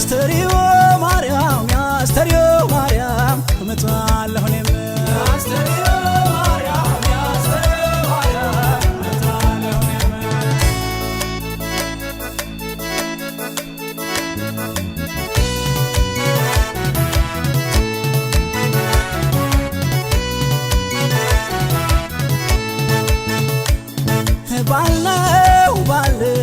ያስተሪዮ ማርያም ያስተሪዮ ማርያም እመጣለሁ እኔም ያስተሪዮ ማርያም ያስተሪዮ ማርያም እመጣለሁ እኔም ባለው ባለው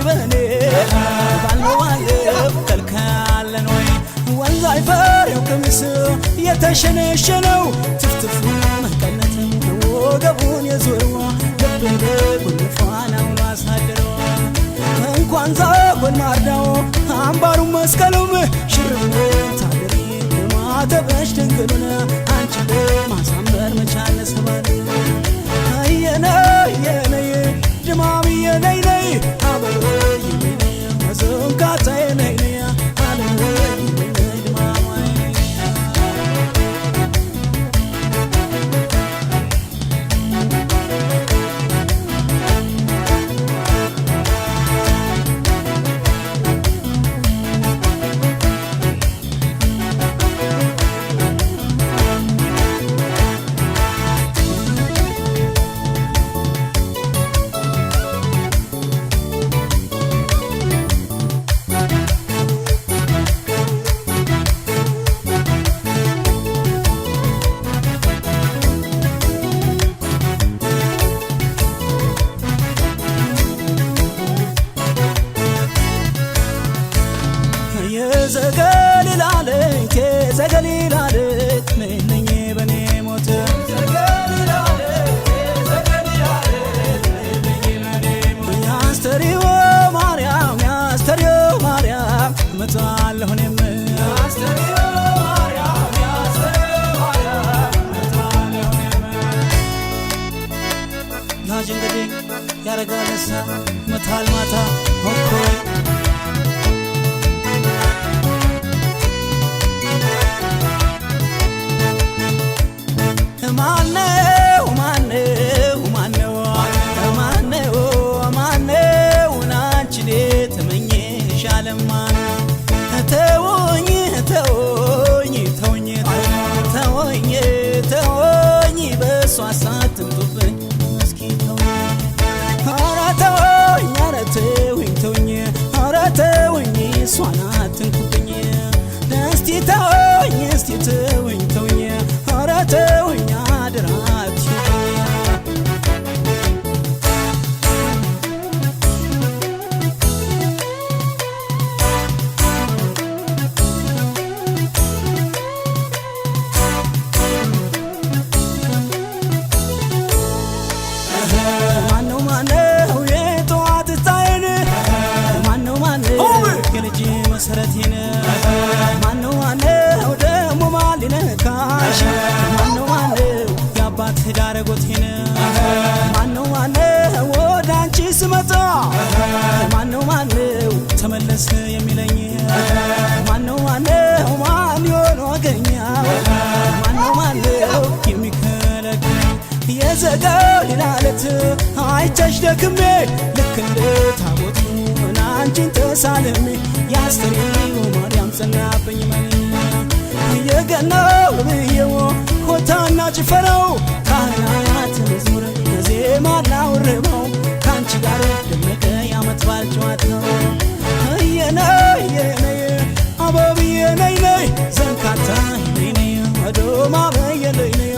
በኔ ባልዋለው ከልካለን ወይ ወንዝ አይፈሬው ቅምስ የተሸነሸነው ትፍትፉ መቀነትም ወገቡን የዞረው ልቤ ጉንፋናው አሳደረው እንኳን ዛጎን ማርዳው አምባሩ መስቀሉም ሽርብ ታደሪ ማተበሽ ድንግሉን አንቺ ማሳመር መቻል ሰባል አየነ የነ ድማም የነ አበሮ የነ መዘንጋታ የነ አለነ ዘገሊላለት ነኝ በኔ ሞት ያስተሪዮ ማርያም ያስተሪዮ ማርያም እመጣለሁ እኔም ያስተሪዮ ማርያም ያስተሪዮ ማርያም እመጣለሁ እኔም ናጅ እንግዲህ ያረጋለሳ መታል ማታ ሆኮይ መሰረቴን ማነው ማነው ደሞ ማሊነካሽ ማነው ማነው ያባት ዳረጎቴን ማነው ማነው ወዳንቺ ስመጣ ማነው ማነው ተመለስ የሚለኝ ማነው ማነው ማን ይሆን ወገኛው ማነው ማነው የሚከለክለኝ የዘገሊላለት አይቼሽ ደክሜ ልክ እንደ ታቦቱ አንቺን ተሳልሜ ያስተሪዮ ማርያም ጸናብኝ የገናው ብዬው ሆታና ጭፈራው ካህናት መዝሙር ዜማና ውርባው ካንቺ ጋር ደመቀ ያመት ባል ጨዋታው የነይ የነይ አበብዬ ነይ ነይ ዘንካታ ነይ ነይ አዶማ በየ ነይ ነይ